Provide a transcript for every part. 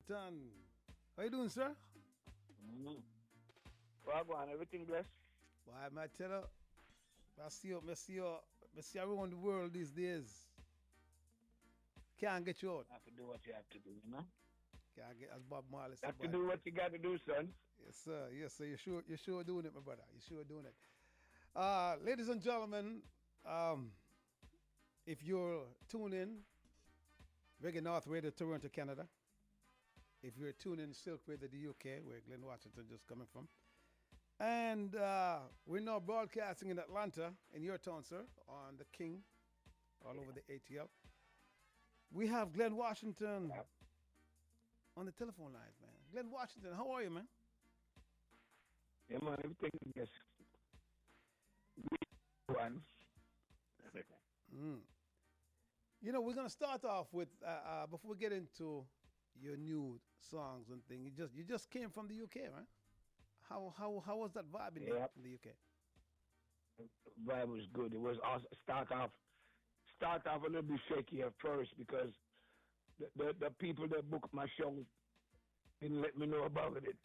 Washington. How you doing, sir? Mm-hmm. Well, go on, everything blessed. Why, I tell you, I see around the world these days. Can't get you out. You have to do what you have to do, you know? Can't get, as Bob Marley You said. have to do what you got to do, son. Yes, sir. Yes, sir. You're sure doing it, my brother. You're sure doing it. Ladies and gentlemen, if you're tuning in, Reggae North Radio, Toronto, Canada. If you're tuning in, Silk Radio, the UK, where Glen Washington just coming from. And we're now broadcasting in Atlanta, in your town, sir, on the King, all over the ATL. We have Glen Washington on the telephone lines, man. Glen Washington, how are you, man? Yeah, man, everything is just one. You know, we're gonna start off with before we get into your new songs and things. You just came from the UK, man. How was that vibe in the UK? Vibe was good. It was also start off a little bit shaky at first because the people that booked my show didn't let me know about it.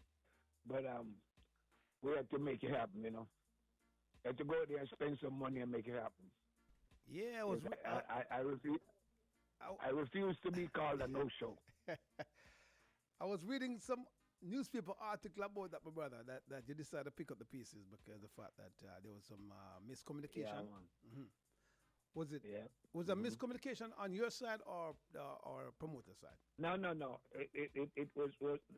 But we had to make it happen, you know. Had to go there and spend some money and make it happen. Yeah, it was. I refuse to be called a no-show. I was reading some newspaper article about that, my brother, that you decided to pick up the pieces because of the fact that there was some miscommunication. Yeah, Was it? Yeah. Was a miscommunication on your side or promoter side? No. It was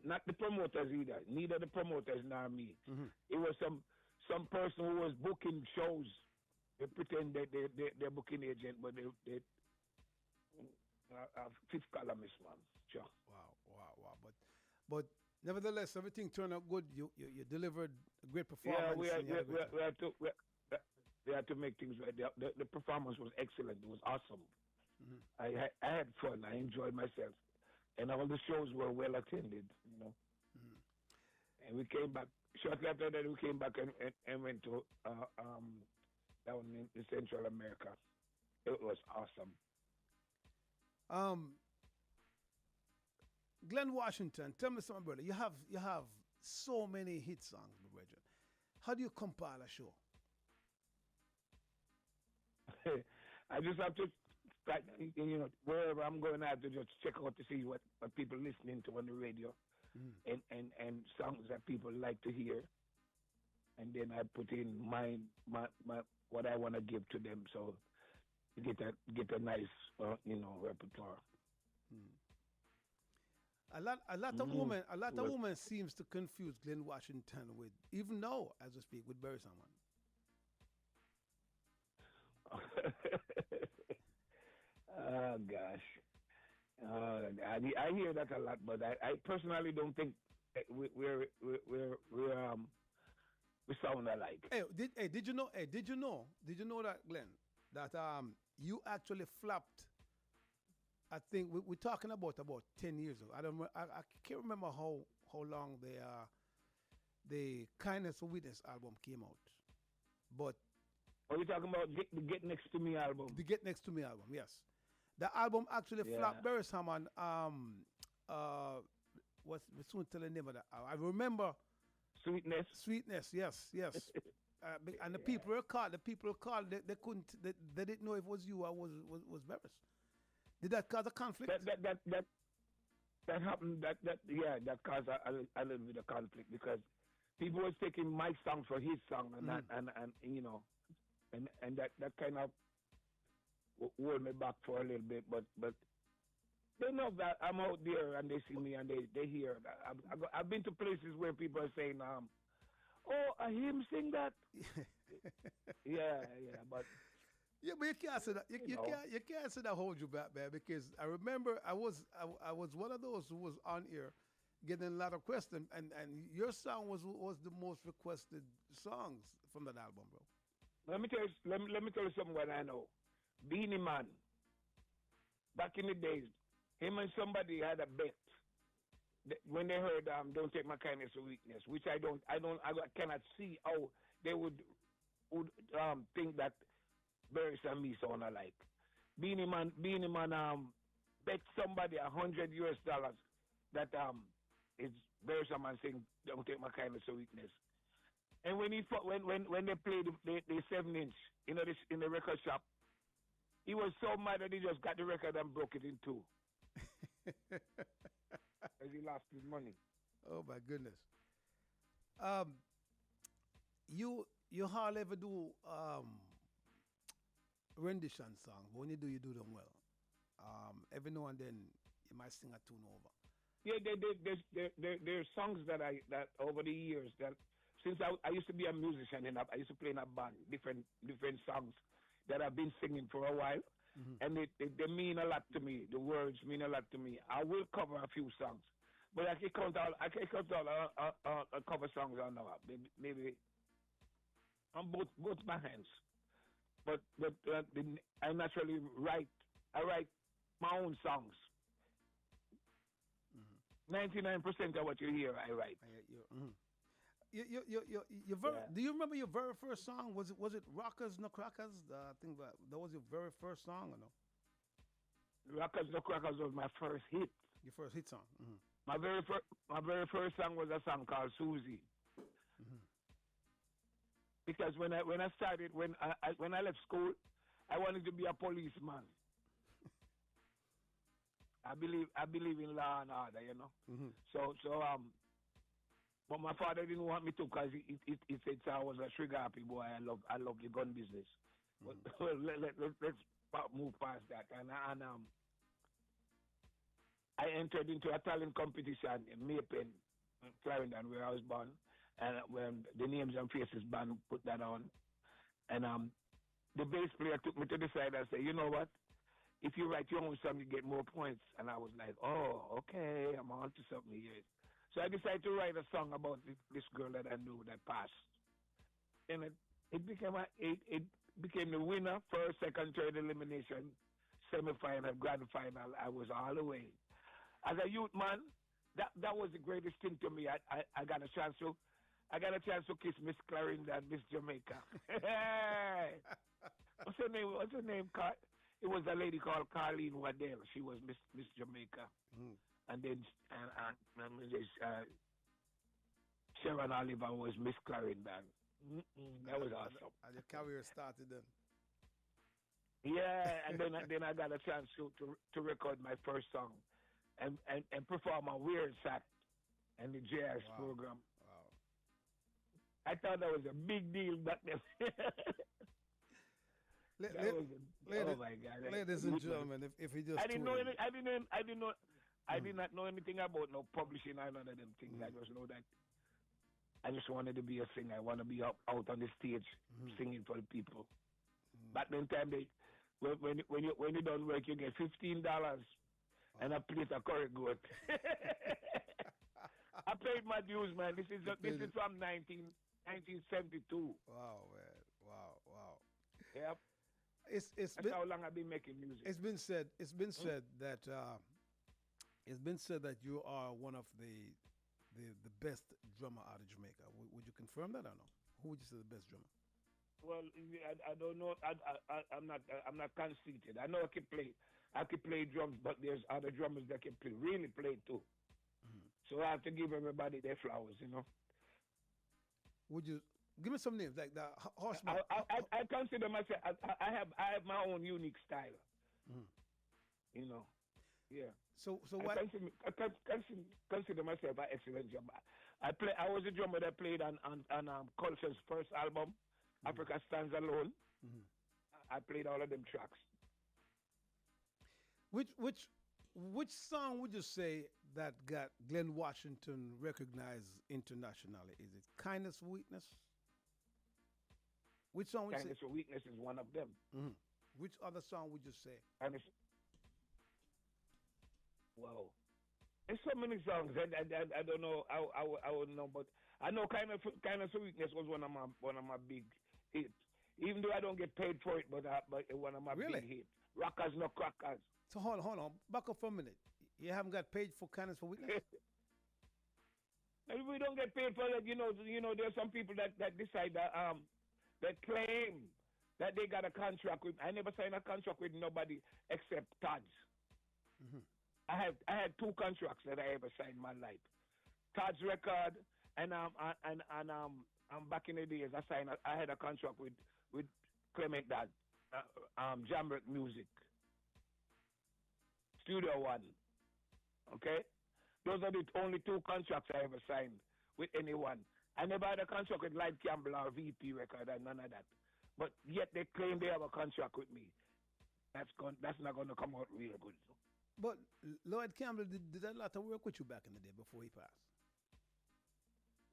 not the promoters either. Neither the promoters nor me. Mm-hmm. It was some person who was booking shows. They pretend that they're booking agent, but they fifth columnist, man. Sure. Wow. But nevertheless, everything turned out good. You delivered a great performance. Yeah, we had to make things right. The performance was excellent. It was awesome. Mm-hmm. I had fun. I enjoyed myself, and all the shows were well attended. You know, and we came back shortly after that. We came back and went to down in Central America. It was awesome. Glen Washington, tell me something, brother. You have so many hit songs, my brother. How do you compile a show? I just have to, you know, wherever I'm going, I have to just check out to see what people listening to on the radio, and songs that people like to hear, and then I put in my what I want to give to them, so you get a nice repertoire. A lot of women seems to confuse Glen Washington with, even now as we speak, with Barry Salmon. Oh gosh, I hear that a lot, but I personally don't think we sound alike. Did you know that, Glenn, that you actually flopped? I think we're talking about 10 years ago. I can't remember how long the Kindness of Witness album came out, but. Are you talking about the Get Next to Me album? The Get Next to Me album, yes. The album actually flopped Barry Salmon. What's soon tell the name of that? I remember. Sweetness, yes. And the people were called. They couldn't. They didn't know if it was you or was Barry's. Did that cause a conflict? That happened. That caused a little bit of conflict because people was taking my song for his song and you know. And that kind of hold me back for a little bit, but they know that I'm out there and they see me and they hear that. I've been to places where people are saying, "Oh, I hear him sing that." but you can't say that. You can't say that hold you back, man. Because I remember I was one of those who was on here getting a lot of questions, and your song was the most requested songs from that album, bro. Let me tell you something what I know. Beanie Man, back in the days, him and somebody had a bet when they heard "Don't Take My Kindness for Weakness," which I cannot see how they would think that Barry and me sound alike. Beanie Man bet somebody $100 that is very someone saying, "Don't take my kindness or weakness." And when when they played the 7-inch, this in the record shop, he was so mad that he just got the record and broke it in two, as he lost his money. Oh my goodness. Um, you hardly ever do rendition songs, but when you do them well. Every now and then you might sing a tune over. Yeah, there's songs that over the years that since I used to be a musician and I used to play in a band, different songs that I've been singing for a while, and they mean a lot to me. The words mean a lot to me. I will cover a few songs, but I can count all cover songs on now. Maybe on both my hands. But I naturally write. I write my own songs. 99% of what you hear, I write. Do you remember your very first song? Was it Rockers No Crackers? I think that was your very first song, or no? Rockers No Crackers was my first hit. Your first hit song. My very first song was a song called Susie. Because when I started, when I left school, I wanted to be a policeman. I believe in law and order, So but my father didn't want me to because he said I was a trigger happy boy. I love the gun business. But let's move past that. And I entered into a talent competition in Maypen, Clarendon, where I was born. And when the Names and Faces band put that on, and the bass player took me to the side and said, "You know what? If you write your own song, you get more points." And I was like, "Oh, okay, I'm on to something here." So I decided to write a song about this girl that I knew that passed, and it became the winner, first, second, third elimination, semi-final, grand final. I was all the way. As a youth man, that was the greatest thing to me. I got a chance to kiss Miss Clarendon, Miss Jamaica. What's her name? It was a lady called Carleen Waddell. She was Miss Jamaica. And then Sharon Oliver was Miss Clarendon. That was awesome. And your career started then. Yeah, and then I got a chance to record my first song and perform a Weird Sack and the jazz program. Wow. I thought that was a big deal back then. Oh my God! Ladies and gentlemen, if you just I did not know anything about no publishing or none of them things. I just know that I just wanted to be a singer. I want to be out on the stage singing for the people. Back then time, when you don't work, you get $15 and a plate of curry goat. I paid my dues, man. This is from 1972. Wow, man! Wow. Yep. That's how long I've been making music. It's been said that you are one of the best drummer out of Jamaica. Would you confirm that or no? Who would you say the best drummer? Well, I don't know. I'm not conceited. I know I can play drums, but there's other drummers that can really play too. So I have to give everybody their flowers, Would you give me some names like the Horseman? I consider myself. I have my own unique style. Yeah. So what? I consider myself an excellent drummer. I was a drummer that played on Culture's first album, Africa Stands Alone. I played all of them tracks. Which song would you say that got Glen Washington recognized internationally? Is it Kindness or Weakness? Which song would you say? Kindness or Weakness is one of them. Which other song would you say? Wow. There's so many songs. I don't know. I wouldn't know, but I know Kindness or Weakness was one of my big hits. Even though I don't get paid for it, but one of my big hits. Rockers No Crackers. So hold on. Back up for a minute. You haven't got paid for Kindness for Weakness? We don't get paid for that. There's some people that decide that claim that they got a contract with. I never signed a contract with nobody except Todd's. I had two contracts that I ever signed in my life. Todd's record and back in the days I had a contract with Clement Dad, Jamrock Music, Studio One. Okay? Those are the only two contracts I ever signed with anyone. I never had a contract with Light Campbell or VP Record and none of that. But yet they claim they have a contract with me. That's not going to come out real good. But Lloyd Campbell did a lot of work with you back in the day before he passed.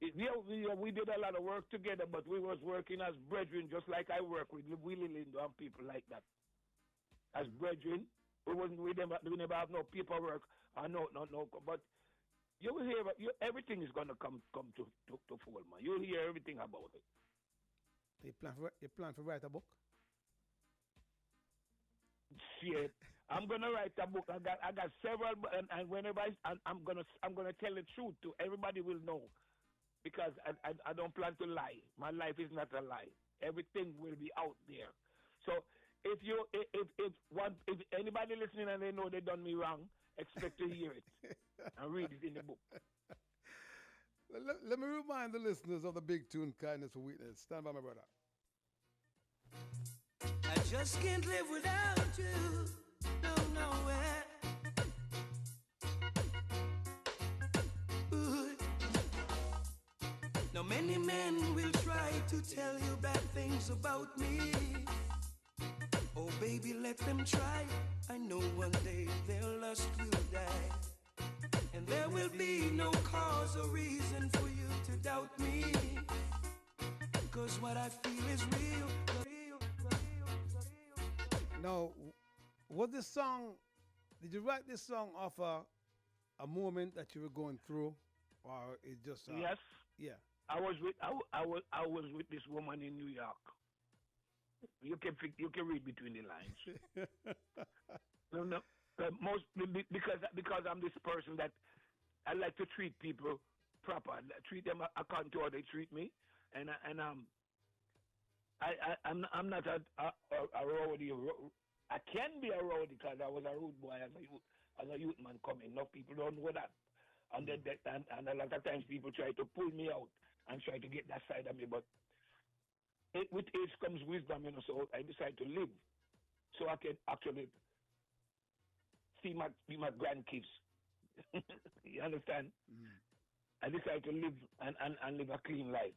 We did a lot of work together, but we was working as brethren, just like I work with Willie Lindo and people like that. As brethren, we never have no paperwork or no. But you will hear everything is gonna come to fall, man. You'll hear everything about it. You plan to write a book? Shit. I'm gonna write a book. I got several, and whenever I'm gonna tell the truth to everybody will know. Because I don't plan to lie. My life is not a lie. Everything will be out there. So if anybody listening and they know they done me wrong, expect to hear it and read it in the book. Let me remind the listeners of the big tune, Kindness for Weakness. Stand by, my brother. I just can't live without you. No way. Now many men will try to tell you bad things about me. Oh baby, let them try. I know one day their lust will die, and there will be no cause or reason for you to doubt me, 'cause what I feel is real. Now, did you write this song off a moment that you were going through, or it just yes, yeah? I was with this woman in New York. You can read between the lines. No, because I'm this person that I like to treat people proper, treat them according to how they treat me, and I'm not a rowdy. I can be a rowdy because I was a rude boy as a youth man coming. Enough people don't know that, and a lot of times people try to pull me out and try to get that side of me. But with age comes wisdom, So I decide to live, so I can actually see my grandkids. You understand? Mm. I decide to live and live a clean life.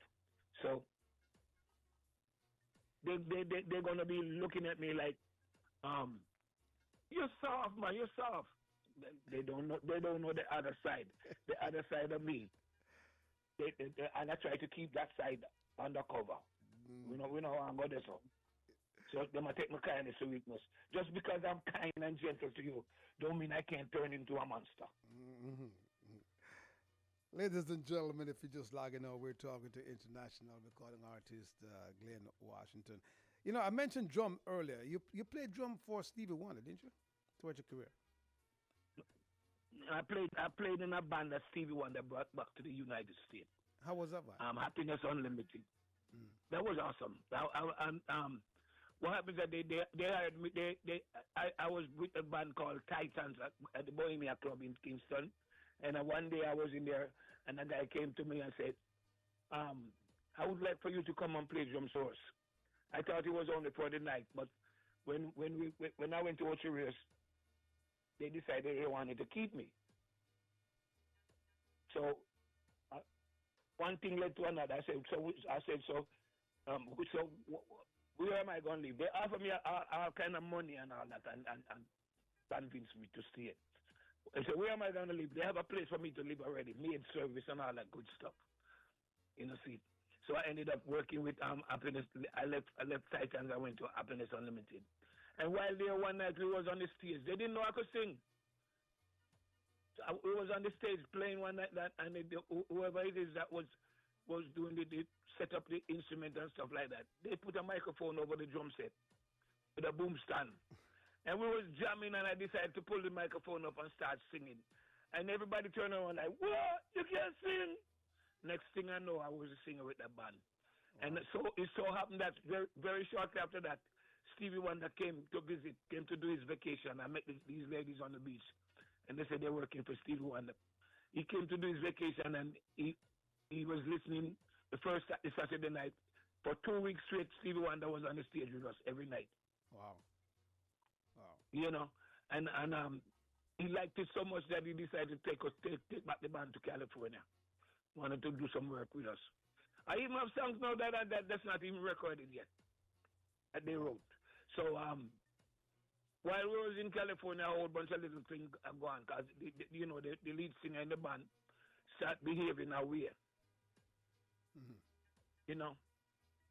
So they're gonna be looking at me like, you're soft, man. You're soft. They don't know the other side of me. And I try to keep that side undercover. Mm. We know how I'm going to do. So they might take my kindness to weakness. Just because I'm kind and gentle to you, don't mean I can't turn into a monster. Mm-hmm. Ladies and gentlemen, if you're just logging on, we're talking to international recording artist Glen Washington. I mentioned drum earlier. You played drum for Stevie Wonder, didn't you? Throughout your career. I played in a band that Stevie Wonder brought back to the United States. How was that band? Happiness Unlimited. Mm. That was awesome. What happens that they hired me. I was with a band called Titans at the Bohemia Club in Kingston, and one day I was in there, and a guy came to me and said, "I would like for you to come and play drum source." I thought it was only for the night, but when I went to Ochiris, they decided they wanted to keep me. So one thing led to another. I said, so where am I going to live? They offered me all kind of money and all that, and convinced me to stay. I said, where am I going to live? They have a place for me to live already, maid service and all that good stuff. See. So I ended up working with Happiness. I left Titans. I went to Happiness Unlimited. And while there one night we was on the stage, they didn't know I could sing. So we was on the stage playing one night, and whoever it is that was doing the set up the instrument and stuff like that, they put a microphone over the drum set with a boom stand. And we was jamming, and I decided to pull the microphone up and start singing. And everybody turned around like, what? You can't sing? Next thing I know, I was a singer with that band. Wow. And so it so happened that very, very shortly after that, Stevie Wonder came to visit, came to do his vacation. I met these ladies on the beach. and they said they're working for Stevie Wonder. He came to do his vacation, and he was listening the first Saturday night. For 2 weeks straight, Stevie Wonder was on the stage with us every night. Wow. You know, and he liked it so much that he decided to take back the band to California. Wanted to do some work with us. I even have songs now that's not even recorded yet, that they wrote. So while we was in California, a whole bunch of little things are going, because the lead singer in the band start behaving a way. Mm-hmm. You know,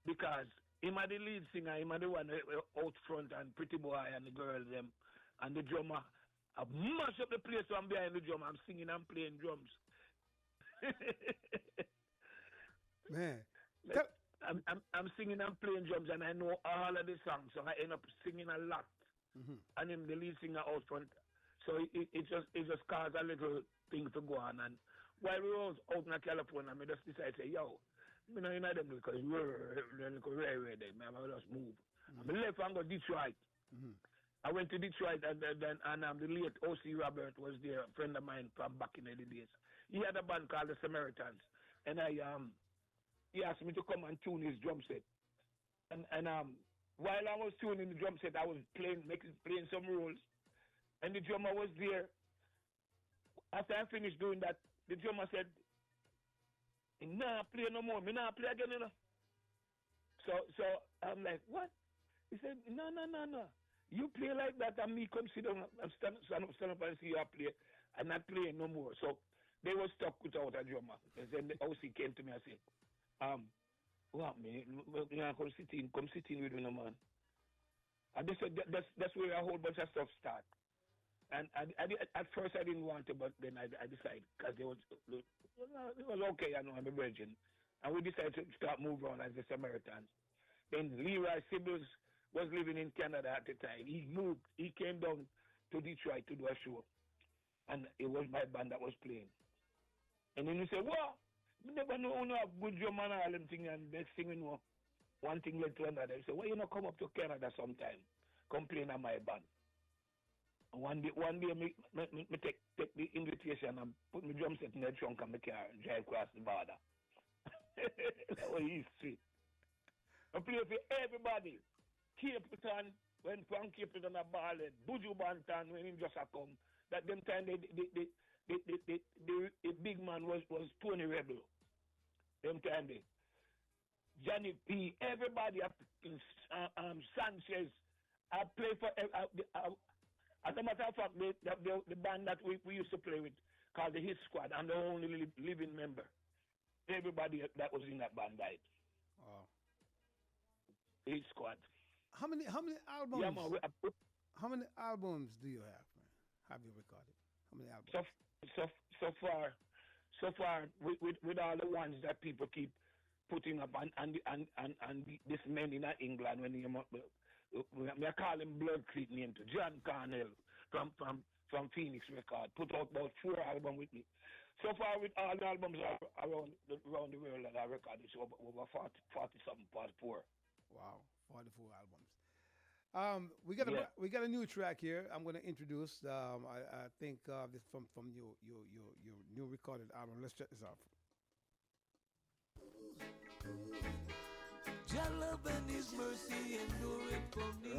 because him are the lead singer, him are the one out front, and Pretty Boy and the girls them, and the drummer. I mash up the place so I'm behind the drum. I'm singing and playing drums. Man, like, I'm singing and playing drums, and I know all of the songs, so I end up singing a lot. Mm-hmm. And him the lead singer out front, so it just caused a little thing to go on. And while we was out in California, I just decided to say, yo, you know them because we're ready. I just move. Mm-hmm. I left and go Detroit. Mm-hmm. I went to Detroit, and the late O.C. Robert was there, a friend of mine from back in the days. He had a band called the Samaritans, and he asked me to come and tune his drum set. And while I was tuning the drum set, I was playing some rolls, and the drummer was there. After I finished doing that, the drummer said, "Nah, play no more. Me nah play again, you know." So I'm like, "What?" He said, "No. You play like that, and me come sit down and stand up and see you play, and not playing no more." So they were stuck without a drummer. And then the OC came to me and said, "What, man? Come sit in with me, no, man." And they said that's where a whole bunch of stuff start. And at first I didn't want to, but then I decided, because it was okay, I know I'm a virgin. And we decided to start moving on as the Samaritans. Then Leroy Sibbles was living in Canada at the time. He moved. He came down to Detroit to do a show. And it was my band that was playing. And then he said, "What? We never know a good drum and all them things." And next thing you know, one thing led to another. He said, "Why you not come up to Canada sometime? Come play in my band." And one day me take the invitation and put my drum set in the trunk of my car and drive across the border. That was history. I play for everybody. Capleton, when Frank Capleton a ball, Buju Banton when he just a come. That them time the big man was Tony Rebel. Them time they Johnny P. Everybody Sanchez. I play for. As a matter of fact, the band that we used to play with called the Hit Squad, I'm the only living member. Everybody that was in that band died. Wow. Hit Squad. How many albums? Yeah, man, how many albums do you have, man? Have you recorded? How many albums? So far, with all the ones that people keep putting up, and this man in England, when I call him Blood Creek name to John Cornell from Phoenix Record, put out about 4 albums with me. So far, with all the albums around the world that I recorded, it's over 40 something, 44. Wow, 44 albums. We got a new track here. I'm going to introduce. I think this from your new recorded album. Let's check this out. Your love and His mercy endure it from the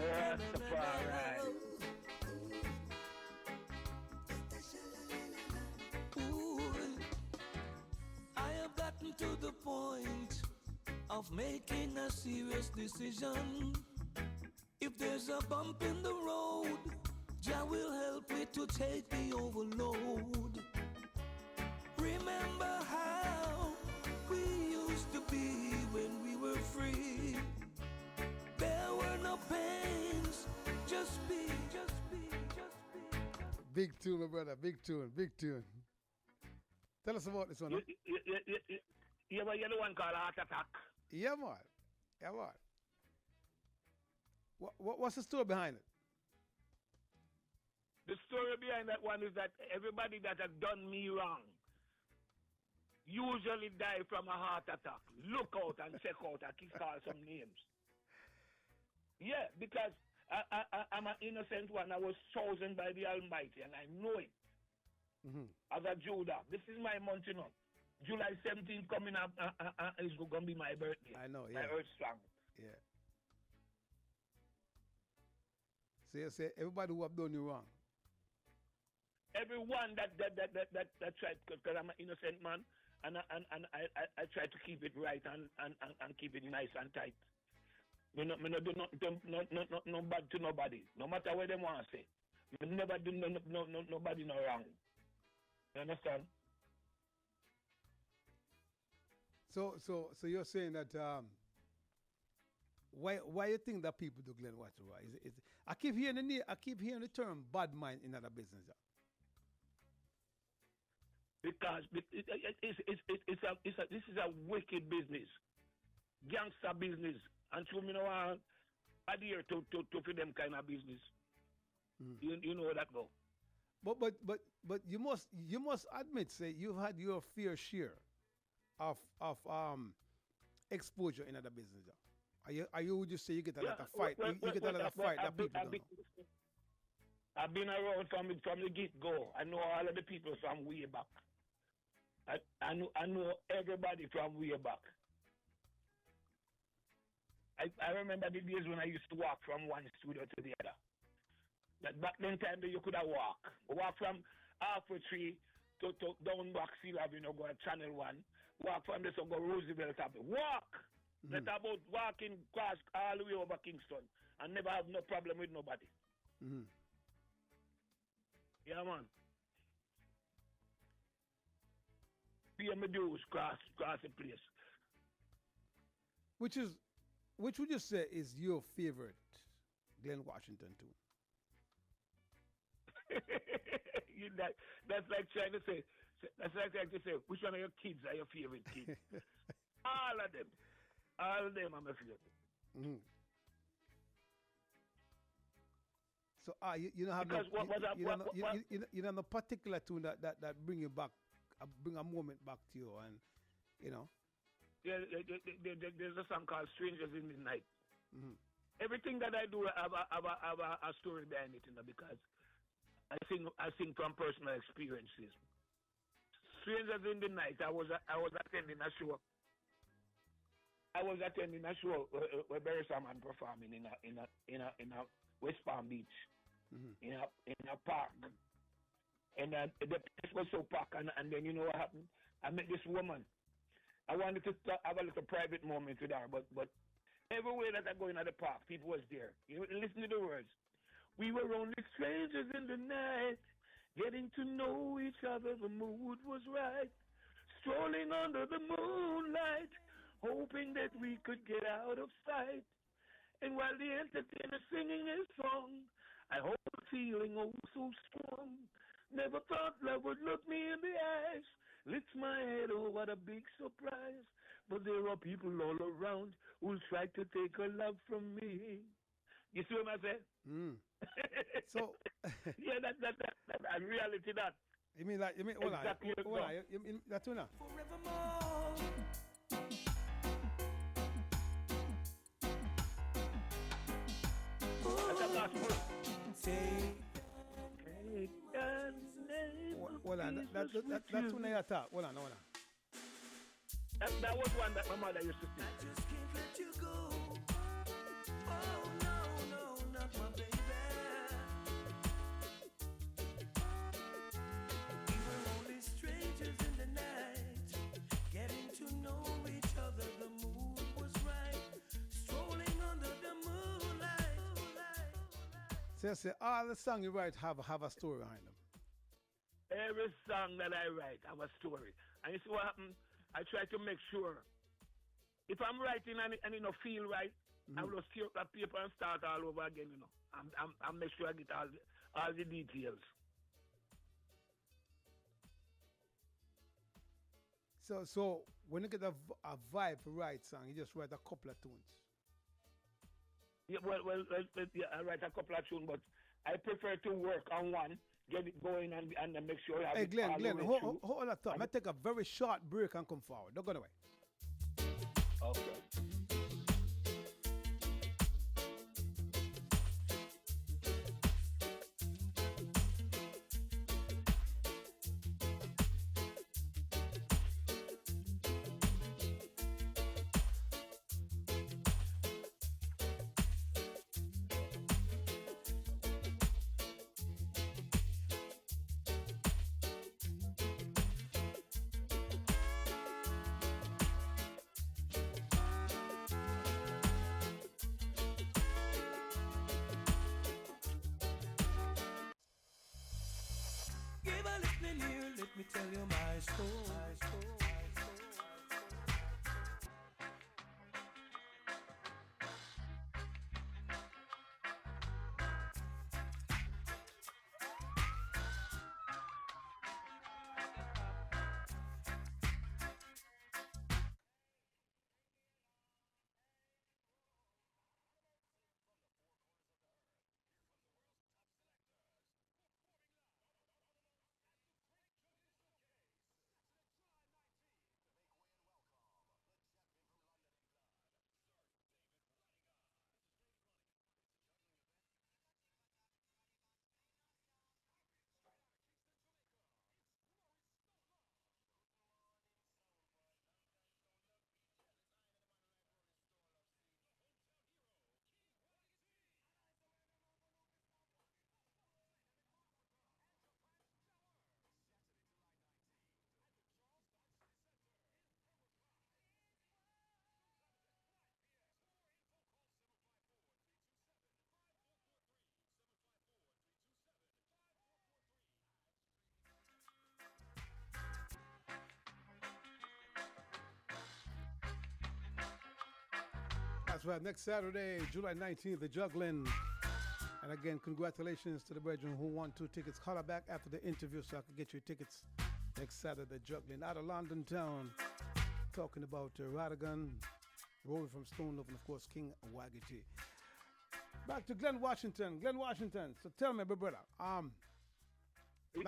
I have gotten to the point of making a serious decision. If there's a bump in the road, Jah will help me to take the overload. Remember how we used to be when we were free. There were no pains, just be. Big tune, my brother. Big tune. Tell us about this one. Yeah, but you're the one called Heart Attack. Yeah, man. What's the story behind it? The story behind that one is that everybody that has done me wrong usually die from a heart attack. Look out and check out. I keep calling some names. Yeah, because I'm an innocent one. I was chosen by the Almighty, and I know it. as a Judah. This is my month, you know. July 17th coming up is going to be my birthday. I know, My yeah. Earth Strong. Yeah. So you say everybody who have done you wrong. Everyone that tried, because I'm an innocent man, and I try to keep it right and keep it nice and tight. Me no do no bad to nobody, no matter what they want to say. Me never do nobody no wrong. You understand? So you're saying that why you think that people do Glen Washington? Is I keep hearing the term bad mind in other business. Because this is a wicked business, gangster business, and so me no want adhere to for them kind of business. You know how that go. But you must admit, say you've had your fair share of exposure in other business. Are you would you say you get a lot of fight? You get a lot of fight that people don't know. I've been around from the get go. I know all of the people from way back. I know everybody from way back. I remember the days when I used to walk from one studio to the other. That back then time you could have walk from Halfway Tree to down back Seal Avenue, go to Channel 1, walk from this to go Roosevelt Avenue. Walk! That's about walking across all the way over Kingston and never have no problem with nobody. Yeah, man. Pay me dues cross the place. Which would you say is your favorite Glen Washington tune? That's like trying to say. That's like trying to say which one of your kids are your favorite kids. All of them are my favorite. So you don't have you don't have a particular tune that bring you back, bring a moment back to you, and you know. Yeah, there's a song called "Strangers in the Night." Everything that I do have a story behind it, you know, because I sing from personal experiences. Strangers in the Night. I was attending a show. Where Barry Salmon performing in a West Palm Beach, in a park, and the place was so packed. And then you know what happened? I met this woman. I wanted to have a little private moment with her, but everywhere that I go in the park, people was there. You listen to the words. We were only strangers in the night, getting to know each other. The mood was right, strolling under the moonlight, hoping that we could get out of sight. And while the entertainer singing his song, I hope feeling oh so strong. Never thought love would look me in the eyes. Lifts my head, oh what a big surprise. But there are people all around who'll try to take her love from me. You see what I said? So yeah, that reality that. You mean hold exactly on, hold on, you mean that too now? Forevermore. That's a gospel. Hold on, that's one of your top. Hold on. That was one that my mother used to sing. I just can't let you go. Oh no, not my baby. We were only strangers in the night, getting to know each other. The mood was right, strolling under the moonlight. So you say all the songs you write have a story behind them. Every song that I write have a story. And you see what happened? I try to make sure if I'm writing and it don't feel right, I will just tear up that paper and start all over again, you know. I'm make sure I get all the details. So when you get a vibe to write song, you just write a couple of tunes. Yeah, well, yeah, I write a couple of tunes, but I prefer to work on one, get it going, and then make sure I have Hey, it Glenn, all the way hold through. that thought. Let's take a very short break and come forward. Don't go away. Okay. Give a listening ear, let me tell you my story. That's right. Next Saturday, July 19th, the Juggling. And again, congratulations to the brethren who won 2 tickets. Call her back after the interview so I can get you tickets next Saturday, the Juggling. Out of London town, talking about Radigan, Rory from Stone Love, and of course, King Wagiti. Back to Glen Washington. Glen Washington. So tell me, my brother. Me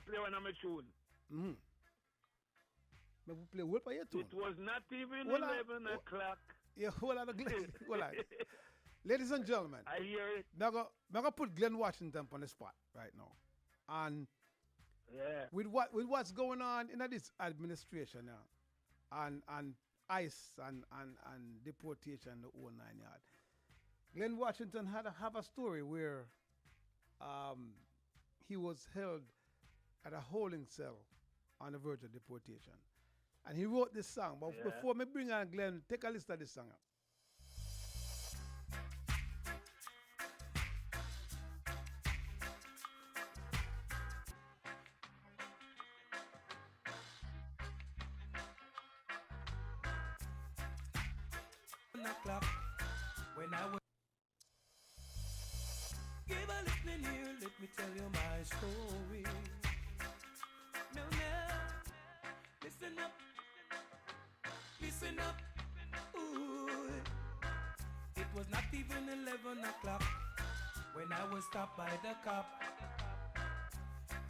play when I'm a tune. Mm-hmm. Play what for your tune? It was not even 11 o'clock. Yeah, hold on, Glen. Hold on. Ladies and gentlemen, I hear it. I'm gonna put Glen Washington on the spot right now, and with what's going on in this administration now, and ICE and deportation, the whole 9 yard. Glen Washington have a story where he was held at a holding cell on the verge of deportation, and he wrote this song. But before me bring on Glen, take a listen to this song. O'clock when I was give a listening ear, let me tell you my story. No, listen up, ooh. It was not even 11 o'clock when I was stopped by the cop.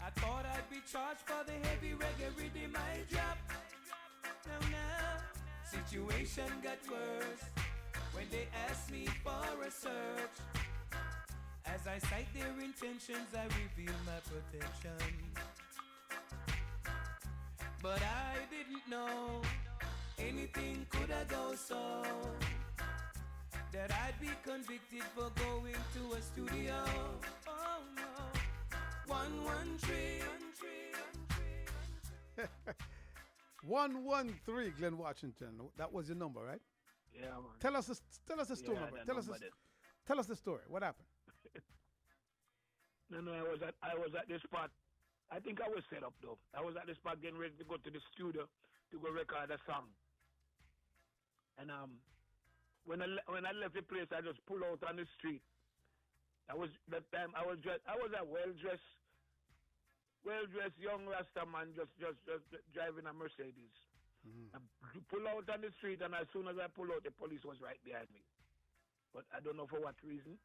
I thought I'd be charged for the heavy reggae rhythm I dropped. Now, situation got worse when they asked me for a search. As I cite their intentions, I reveal my protection. But I didn't know anything could have go so that I'd be convicted for going to a studio. Oh no, 113. 113, Glen Washington. That was your number, right? Yeah, man. Tell us the story. Yeah, Tell us the story. What happened? No, I was at this spot. I think I was set up though. I was at this spot getting ready to go to the studio to go record a song. And when I left the place, I just pulled out on the street. I was a well-dressed young Rasta man just driving a Mercedes. Mm-hmm. I pull out on the street, and as soon as I pull out, the police was right behind me. But I don't know for what reason.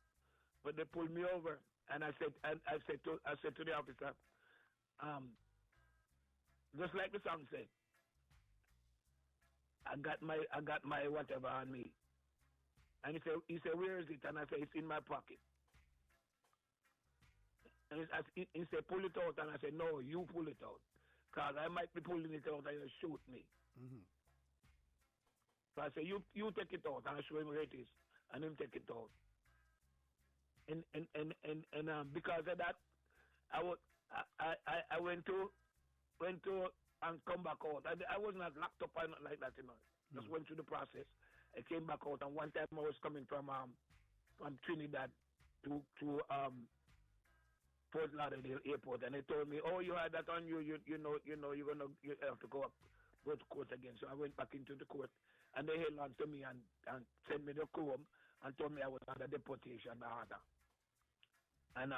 But they pulled me over, and I said to the officer, just like the song said, I got my whatever on me. And he said, where is it? And I said, it's in my pocket. And he said, pull it out. And I said, no, you pull it out. Because I might be pulling it out and you'll shoot me. Mm-hmm. So I said, you take it out. And I show him where it is. And him take it out. And because of that, I went to and come back out. I was not locked up or not like that, you know. Mm-hmm. Just went through the process. I came back out, and one time I was coming from Trinidad to Fort Lauderdale Airport, and they told me, "Oh, you had that on you. You have to go to court again." So I went back into the court, and they held on to me and sent me the Chrome and told me I was under deportation order. And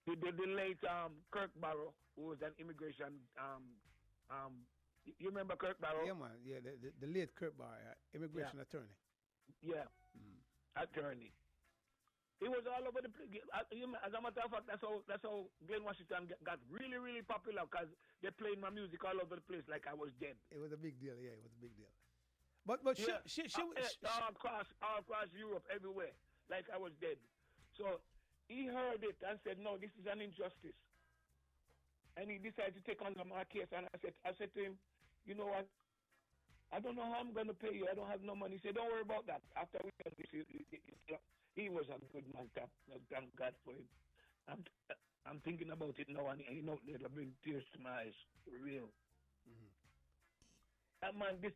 the late Kirk Barrow, who was an immigration you remember Kirk Barrow? Yeah, man. Yeah, the late Kirk Barrow, immigration attorney. Yeah, attorney. He was all over the place. As a matter of fact, that's how Glen Washington got really, really popular, because they played my music all over the place like I was dead. It was a big deal. Yeah, it was a big deal. But yeah, all across Europe, everywhere, like I was dead. So he heard it and said, "No, this is an injustice." And he decided to take on my case. And I said to him, "You know what? I don't know how I'm going to pay you. I don't have no money." He said, "Don't worry about that. After we done this, he was a good man. Thank God for him. I'm thinking about it now, and it'll bring tears to my eyes. For real. Mm-hmm.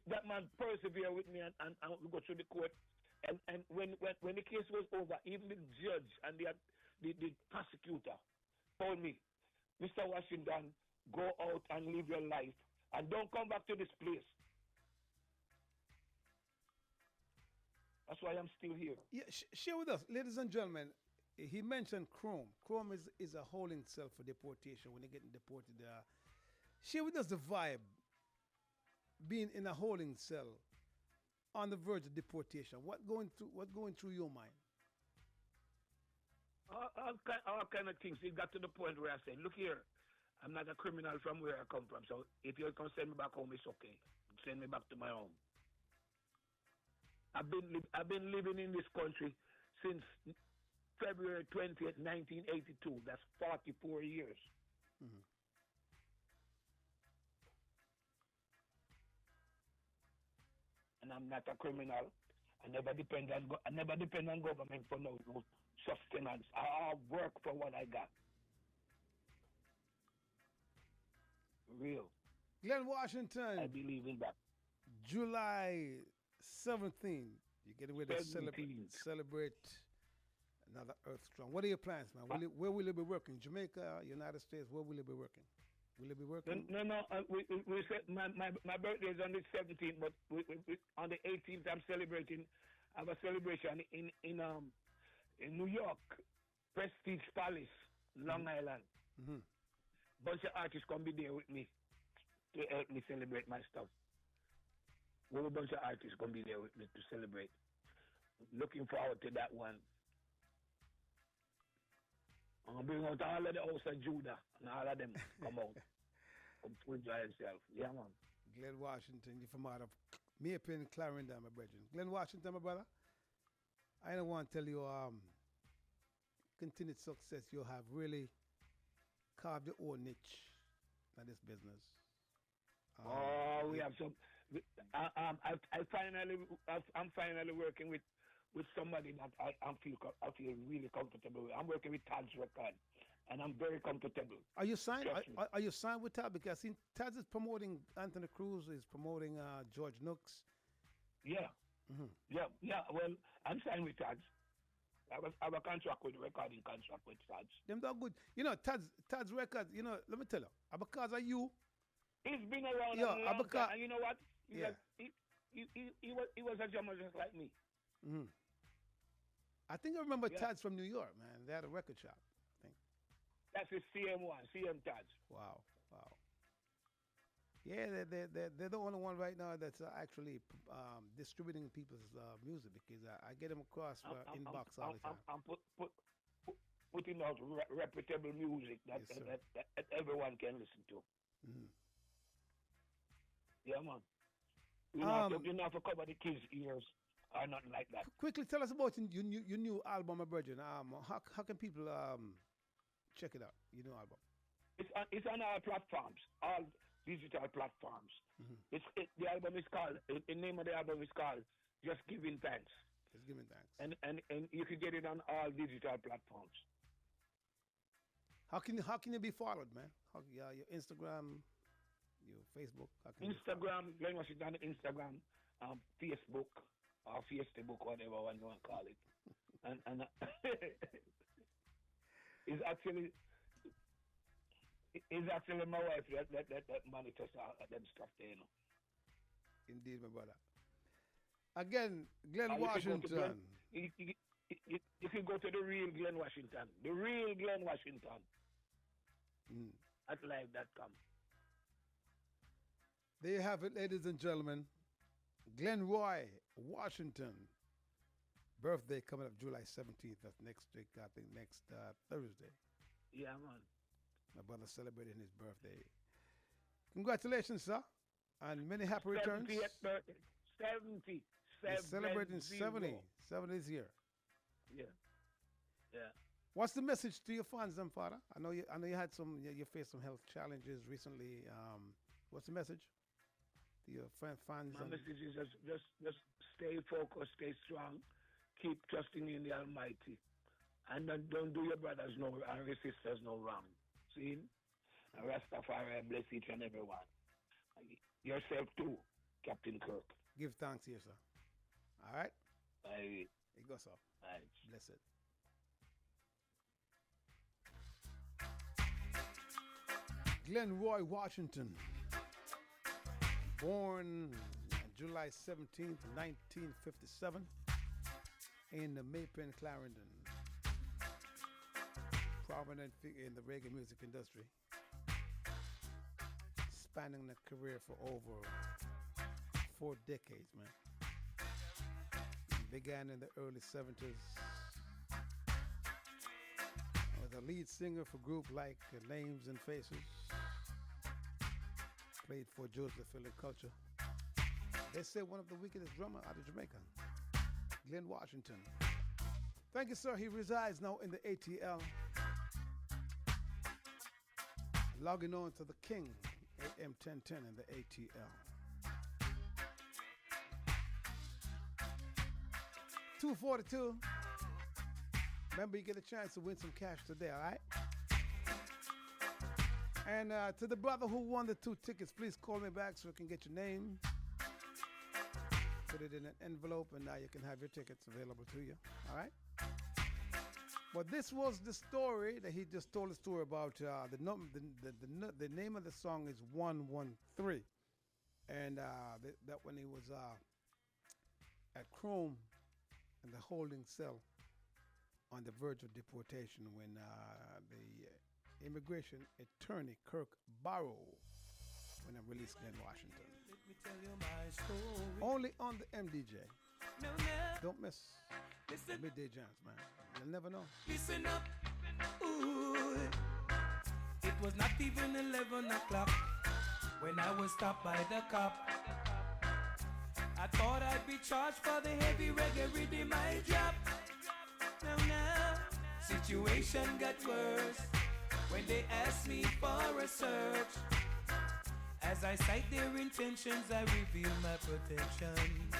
That man persevered with me, and we go through the court. And when the case was over, even the judge and the prosecutor told me, "Mr. Washington, go out and live your life, and don't come back to this place." That's why I'm still here. Yeah, share with us, ladies and gentlemen. He mentioned Chrome. Chrome is a holding cell for deportation when they're getting deported. Share with us the vibe being in a holding cell on the verge of deportation. What's going through your mind? All kind of things. It got to the point where I said, "Look here, I'm not a criminal from where I come from. So if you can send me back home, it's okay. Send me back to my home." I've been living in this country since February 20th, 1982. That's 44 years. Mm-hmm. And I'm not a criminal. I never depend on government for no sustenance. I work for what I got. Real. Glen Washington. I believe in that. July 17th, you get away to celebrate another Earth Strong. What are your plans, man? Where will you be working? Jamaica, United States, where will you be working? Will you be working? No. We said my birthday is on the 17th, but on the 18th I'm celebrating. I have a celebration in New York, Prestige Palace, Long Island. Mm-hmm. Bunch of artists come be there with me to help me celebrate my stuff. A bunch of artists gonna be there with me to celebrate. Looking forward to that one. I'm gonna bring out all of the House of Judah and all of them come out. Come to enjoy yourself. Yeah, man. Glen Washington, you're from out of Maypen, Clarendon, my brethren. Glen Washington, my brother. I don't want to tell you continued success. You have really carved your own niche in this business. We have some. I'm finally working with somebody that I feel really comfortable with. I'm working with Tad's record, and I'm very comfortable. Are you signed? Are you signed with Tad? Because Tad is promoting Anthony Cruz, is promoting George Nooks. Yeah. Mm-hmm. Yeah. Well, I'm signed with Tad's. I have a contract with recording contract with Tad's. Them are good. You know, Tad's record. You know, let me tell you, because of you. He's been around a long time, and you know what? He was a drummer just like me. Mm-hmm. I think I remember Tad's from New York, man. They had a record shop, I think. That's his CM1, CM Tad's. Wow. Yeah, they're the only one right now that's actually distributing people's music, because I get them across inbox all the time. I'm putting out reputable music that everyone can listen to. Mm-hmm. Yeah, man. You know, to cover the kids' ears or nothing like that. Quickly tell us about your new album, my brethren. How can people check it out? Your new album. It's on all platforms, all digital platforms. Mm-hmm. The album is called. The name of the album is called "Just Giving Thanks." Just Giving Thanks. And you can get it on all digital platforms. How can you be followed, man? Your Instagram. Your Facebook, Instagram, Glen Washington, Instagram, Facebook, or Facebook, whatever one you want to call it. and is actually my wife that manifests all of them stuff there, you know. Indeed, my brother. Again, Glen You can go to Washington. you can go to the real Glen Washington. The real Glen Washington Mm. at live.com. There you have it, ladies and gentlemen. Glenroy Washington. Birthday coming up July 17th. That's next week, I think next Thursday. Yeah, man. My brother celebrating his birthday. Congratulations, sir. And many happy returns. 70th birthday. 70. He's celebrating 70. 70. 70 this year. Yeah. Yeah. What's the message to your fans, then, Father? I know you had you faced some health challenges recently. What's the message to your fans? My message is just stay focused, stay strong, keep trusting in the Almighty, and don't do your brothers no and your sisters no wrong. See, and Rastafari bless each and every one. Yourself too, Captain Kirk. Give thanks here, sir. All right. Aye. It goes off. Aye. Bless it. Glenroy Washington, born July 17th, 1957, in the Maypen, Clarendon. Prominent figure in the reggae music industry, spanning a career for over 4 decades, man. Began in the early 70s. Was a lead singer for groups like Names and Faces. Played for Joseph Philip Culture. They say one of the wickedest drummers out of Jamaica, Glen Washington. Thank you, sir. He resides now in the ATL. Logging on to the King, AM 1010 in the ATL. 242. Remember, you get a chance to win some cash today, all right? And to the brother who won the 2 tickets, please call me back so I can get your name. Put it in an envelope, and now you can have your tickets available to you, all right? But this was the story that he just told a story about. The name of the song is 113. And that when he was at Chrome in the holding cell on the verge of deportation when the immigration attorney Kirk Barrow when I released Glen Washington. Let me tell you my story. Only on the MDJ. No. Don't miss Listen. midday jams, man. You'll never know. Listen up. Ooh. It was not even 11 o'clock when I was stopped by the cop. I thought I'd be charged for the heavy reggae rhythm I dropped. Now, situation got worse when they asked me for a search. As I cite their intentions, I reveal my protection.